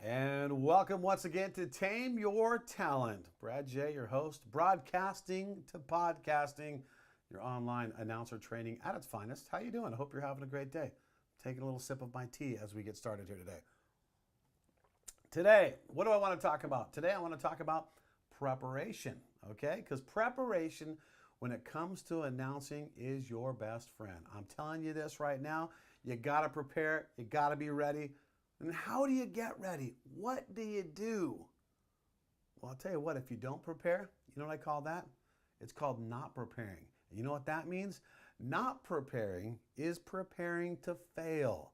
And welcome once again to Tame Your Talent. Brad J, your host, broadcasting to podcasting, your online announcer training at its finest. How you doing? I hope you're having a great day. Taking a little sip of my tea as we get started here today. Today, what do I want to talk about? Today I want to talk about preparation, okay? Because preparation, when it comes to announcing, is your best friend. I'm telling you this right now. You got to prepare. You got to be ready. And how do you get ready? What do you do? Well, I'll tell you what, if you don't prepare, you know what I call that? It's called not preparing. And you know what that means? Not preparing is preparing to fail.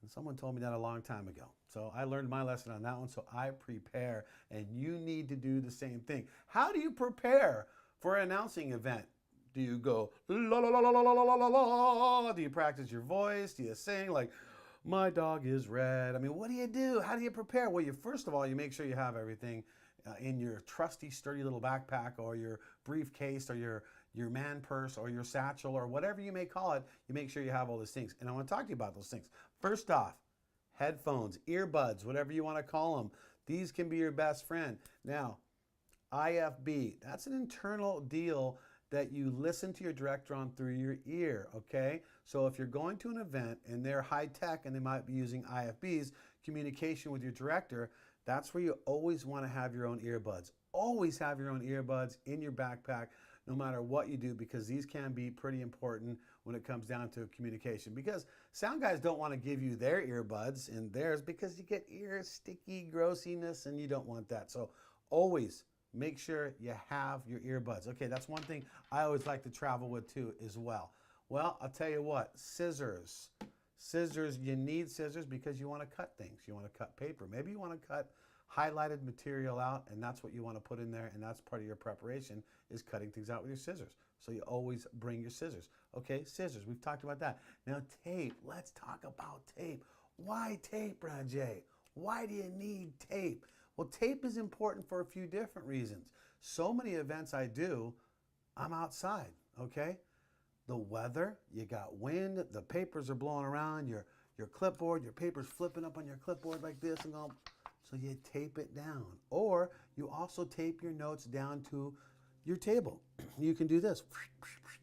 And someone told me that a long time ago. So I learned my lesson on that one. So I prepare, and you need to do the same thing. How do you prepare for an announcing event? Do you go la la la la la la la la la? Do you practice your voice? Do you sing like, my dog is red? I mean, what do you do? How do you prepare? Well, first of all, you make sure you have everything in your trusty, sturdy little backpack or your briefcase or your man purse or your satchel or whatever you may call it. You make sure you have all those things. And I want to talk to you about those things. First off, headphones, earbuds, whatever you want to call them. These can be your best friend. Now, IFB, that's an internal deal that you listen to your director on through your ear, okay? So if you're going to an event and they're high tech and they might be using IFBs, communication with your director, that's where you always want to have your own earbuds. Always have your own earbuds in your backpack no matter what you do, because these can be pretty important when it comes down to communication, because sound guys don't want to give you their earbuds and theirs because you get ear sticky grossiness and you don't want that. So always make sure you have your earbuds. Okay, that's one thing I always like to travel with too as well. Well, I'll tell you what, scissors. Scissors, you need scissors because you want to cut things. You want to cut paper. Maybe you want to cut highlighted material out, and that's what you want to put in there, and that's part of your preparation, is cutting things out with your scissors. So you always bring your scissors. Okay, scissors, we've talked about that. Now tape, let's talk about tape. Why tape, Brad J? Why do you need tape? Well, tape is important for a few different reasons. So many events I do, I'm outside, okay? The weather, you got wind, the papers are blowing around, your clipboard, your paper's flipping up on your clipboard like this and going, so you tape it down. Or you also tape your notes down to your table. You can do this,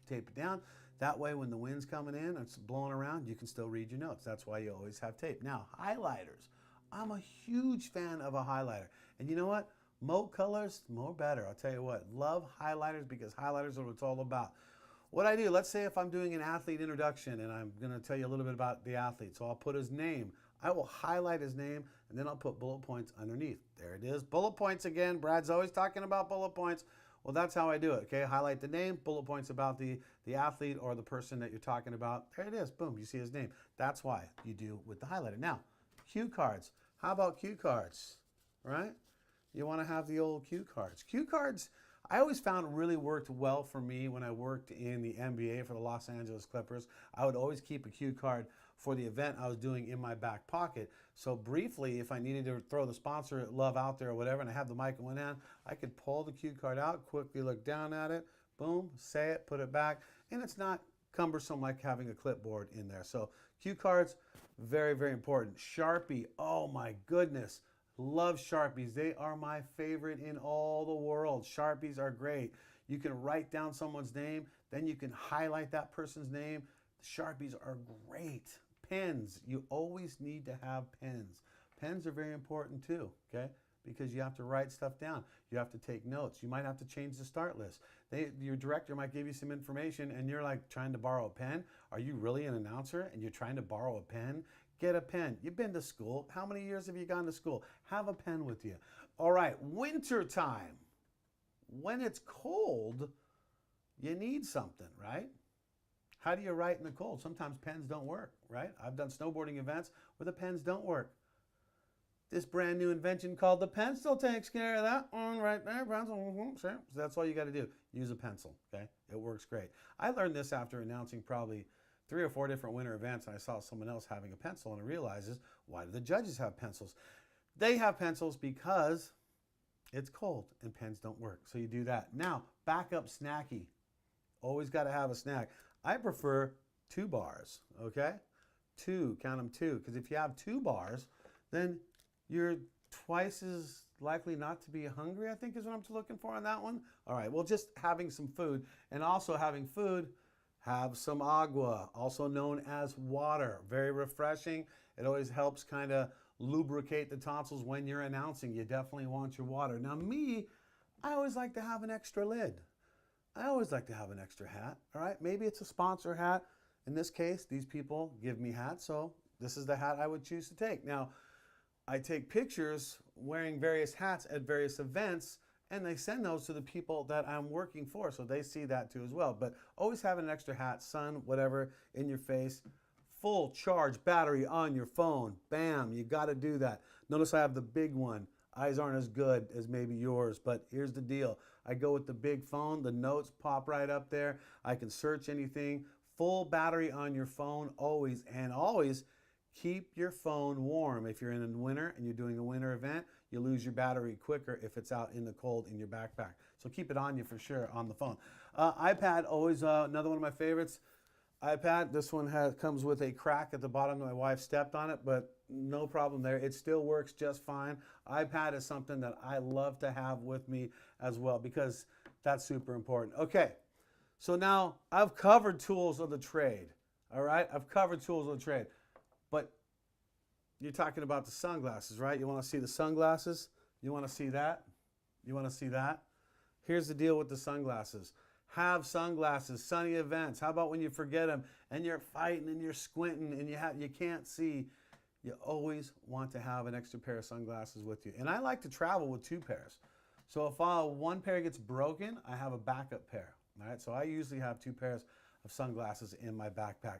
tape it down. That way when the wind's coming in and it's blowing around, you can still read your notes. That's why you always have tape. Now, highlighters. I'm a huge fan of a highlighter. And you know what? More colors, more better. I'll tell you what, love highlighters because highlighters are what it's all about. What I do, let's say if I'm doing an athlete introduction and I'm going to tell you a little bit about the athlete. So I'll put his name. I will highlight his name and then I'll put bullet points underneath. There it is. Bullet points again. Brad's always talking about bullet points. Well, that's how I do it, okay? Highlight the name, bullet points about the athlete or the person that you're talking about. There it is. Boom, you see his name. That's why you do with the highlighter. Now, cue cards. How about cue cards, right? You want to have the old cue cards. Cue cards, I always found really worked well for me when I worked in the NBA for the Los Angeles Clippers. I would always keep a cue card for the event I was doing in my back pocket. So briefly, if I needed to throw the sponsor love out there or whatever, and I have the mic in one hand, I could pull the cue card out, quickly look down at it, boom, say it, put it back, and it's not cumbersome like having a clipboard in there. So cue cards, very, very important. Sharpie, oh my goodness. Love Sharpies. They are my favorite in all the world. Sharpies are great. You can write down someone's name, then you can highlight that person's name. The Sharpies are great. Pens. You always need to have pens. Pens are very important too, okay? Because you have to write stuff down. You have to take notes. You might have to change the start list. Your director might give you some information and you're like trying to borrow a pen. Are you really an announcer and you're trying to borrow a pen? Get a pen. You've been to school. How many years have you gone to school? Have a pen with you. All right, winter time. When it's cold, you need something, right? How do you write in the cold? Sometimes pens don't work, right? I've done snowboarding events where the pens don't work. This brand new invention called the pencil takes care of that one right there. Pencil, sure. So that's all you got to do. Use a pencil, okay? It works great. I learned this after announcing probably 3 or 4 different winter events, and I saw someone else having a pencil, and I realized, why do the judges have pencils? They have pencils because it's cold and pens don't work. So you do that. Now, backup snacky. Always got to have a snack. I prefer 2 bars, okay? 2, count them 2, because if you have 2 bars, then you're twice as likely not to be hungry, I think is what I'm looking for on that one. All right, well, just having some food, and also having food, have some agua, also known as water. Very refreshing. It always helps kind of lubricate the tonsils when you're announcing. You definitely want your water. Now me, I always like to have an extra lid. I always like to have an extra hat, all right? Maybe it's a sponsor hat. In this case, these people give me hats, so this is the hat I would choose to take. Now, I take pictures wearing various hats at various events, and they send those to the people that I'm working for, so they see that too as well. But always have an extra hat, sun, whatever, in your face. Full charge battery on your phone. Bam, you got to do that. Notice I have the big one. Eyes aren't as good as maybe yours, but here's the deal. I go with the big phone. The notes pop right up there. I can search anything. Full battery on your phone always, and always keep your phone warm. If you're in the winter and you're doing a winter event, you lose your battery quicker if it's out in the cold in your backpack. So keep it on you for sure on the phone. iPad, always another one of my favorites. iPad, this one comes with a crack at the bottom. My wife stepped on it, but no problem there. It still works just fine. iPad is something that I love to have with me as well because that's super important. Okay, so now I've covered tools of the trade. All right, I've covered tools of the trade. But you're talking about the sunglasses, right? You want to see the sunglasses? You want to see that? You want to see that? Here's the deal with the sunglasses. Have sunglasses, sunny events. How about when you forget them and you're fighting and you're squinting and you can't see? You always want to have an extra pair of sunglasses with you. And I like to travel with 2 pairs. So if one pair gets broken, I have a backup pair. All right? So I usually have 2 pairs of sunglasses in my backpack.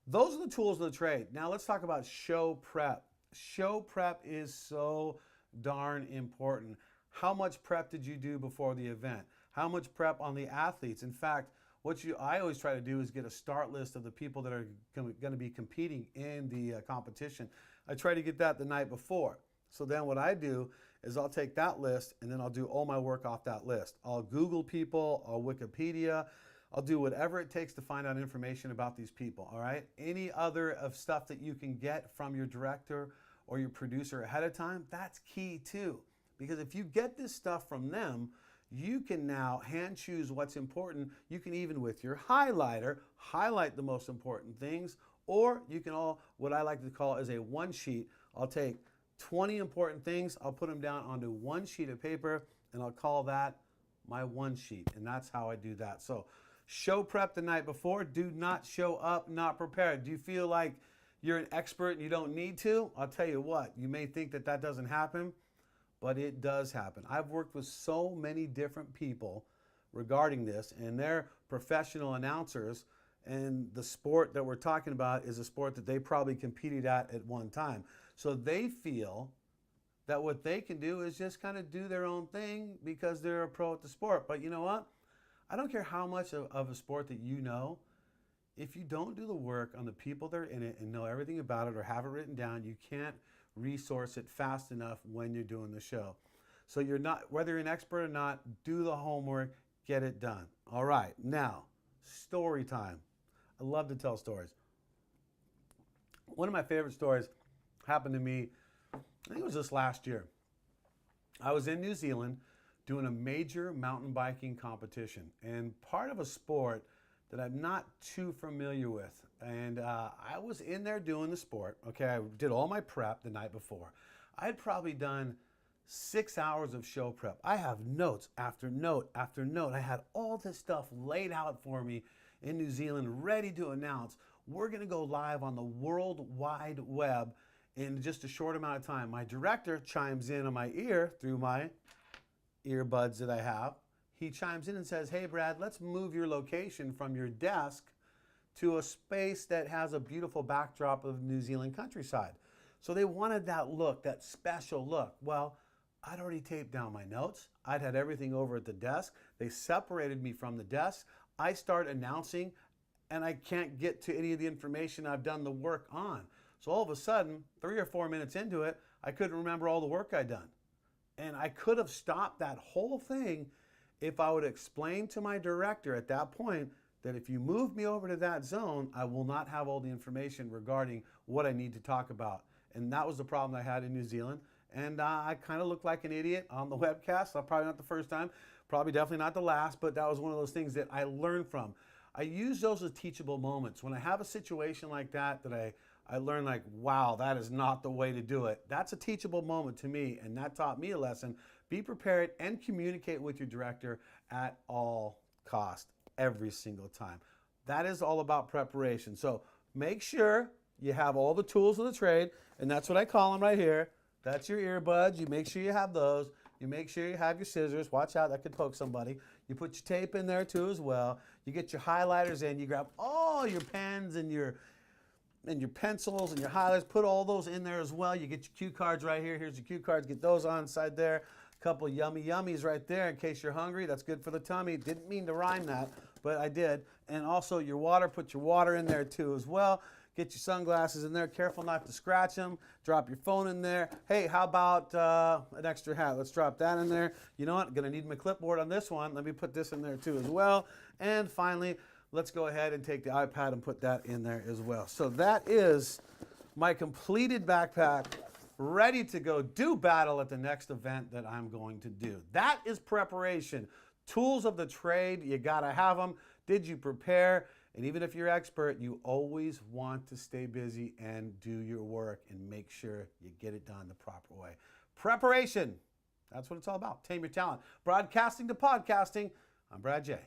Those are the tools of the trade. Now let's talk about show prep. Show prep is so darn important. How much prep did you do before the event? How much prep on the athletes? In fact, I always try to do is get a start list of the people that are going to be competing in the competition. I try to get that the night before. So then what I do is I'll take that list and then I'll do all my work off that list. I'll Google people, I'll Wikipedia, I'll do whatever it takes to find out information about these people, all right? Any other of stuff that you can get from your director or your producer ahead of time, that's key too. Because if you get this stuff from them, you can now hand choose what's important. You can even with your highlighter, highlight the most important things, or you can what I like to call is a one sheet. I'll take 20 important things, I'll put them down onto one sheet of paper, and I'll call that my one sheet. And that's how I do that. So show prep the night before. Do not show up not prepared. Do you feel like you're an expert and you don't need to? I'll tell you what, you may think that that doesn't happen, but it does happen. I've worked with so many different people regarding this, and they're professional announcers, and the sport that we're talking about is a sport that they probably competed at one time. So they feel that what they can do is just kind of do their own thing because they're a pro at the sport. But you know what? I don't care how much of a sport that you know. If you don't do the work on the people that are in it and know everything about it or have it written down, you can't resource it fast enough when you're doing the show. So whether you're an expert or not, do the homework, get it done. All right, now, story time. I love to tell stories. One of my favorite stories happened to me, I think it was this last year. I was in New Zealand doing a major mountain biking competition, and part of a sport that I'm not too familiar with. And I was in there doing the sport. Okay, I did all my prep the night before. I had probably done 6 hours of show prep. I have notes after note after note. I had all this stuff laid out for me in New Zealand, ready to announce. We're gonna go live on the World Wide Web in just a short amount of time. My director chimes in on my ear through my earbuds that I have. He chimes in and says, hey Brad, let's move your location from your desk to a space that has a beautiful backdrop of New Zealand countryside. So they wanted that look, that special look. Well, I'd already taped down my notes. I'd had everything over at the desk. They separated me from the desk. I start announcing and I can't get to any of the information I've done the work on. So all of a sudden, 3 or 4 minutes into it, I couldn't remember all the work I'd done. And I could have stopped that whole thing if I would explain to my director at that point that if you move me over to that zone, I will not have all the information regarding what I need to talk about. And that was the problem I had in New Zealand. And I kind of looked like an idiot on the webcast. So probably not the first time, probably definitely not the last, but that was one of those things that I learned from. I use those as teachable moments. When I have a situation like that, I learned like, wow, that is not the way to do it. That's a teachable moment to me, and that taught me a lesson. Be prepared and communicate with your director at all cost, every single time. That is all about preparation. So make sure you have all the tools of the trade, and that's what I call them right here. That's your earbuds. You make sure you have those. You make sure you have your scissors. Watch out, that could poke somebody. You put your tape in there too as well. You get your highlighters in. You grab all your pens and your pencils and your highlighters. Put all those in there as well. You get your cue cards right here. Here's your cue cards. Get those on side there. A couple yummy yummies right there in case you're hungry. That's good for the tummy. Didn't mean to rhyme that, but I did. And also your water. Put your water in there too as well. Get your sunglasses in there. Careful not to scratch them. Drop your phone in there. Hey, how about an extra hat? Let's drop that in there. You know what? I'm going to need my clipboard on this one. Let me put this in there too as well. And finally, let's go ahead and take the iPad and put that in there as well. So that is my completed backpack, ready to go do battle at the next event that I'm going to do. That is preparation. Tools of the trade, you got to have them. Did you prepare? And even if you're expert, you always want to stay busy and do your work and make sure you get it done the proper way. Preparation, that's what it's all about. Tame your talent. Broadcasting to podcasting, I'm Brad J.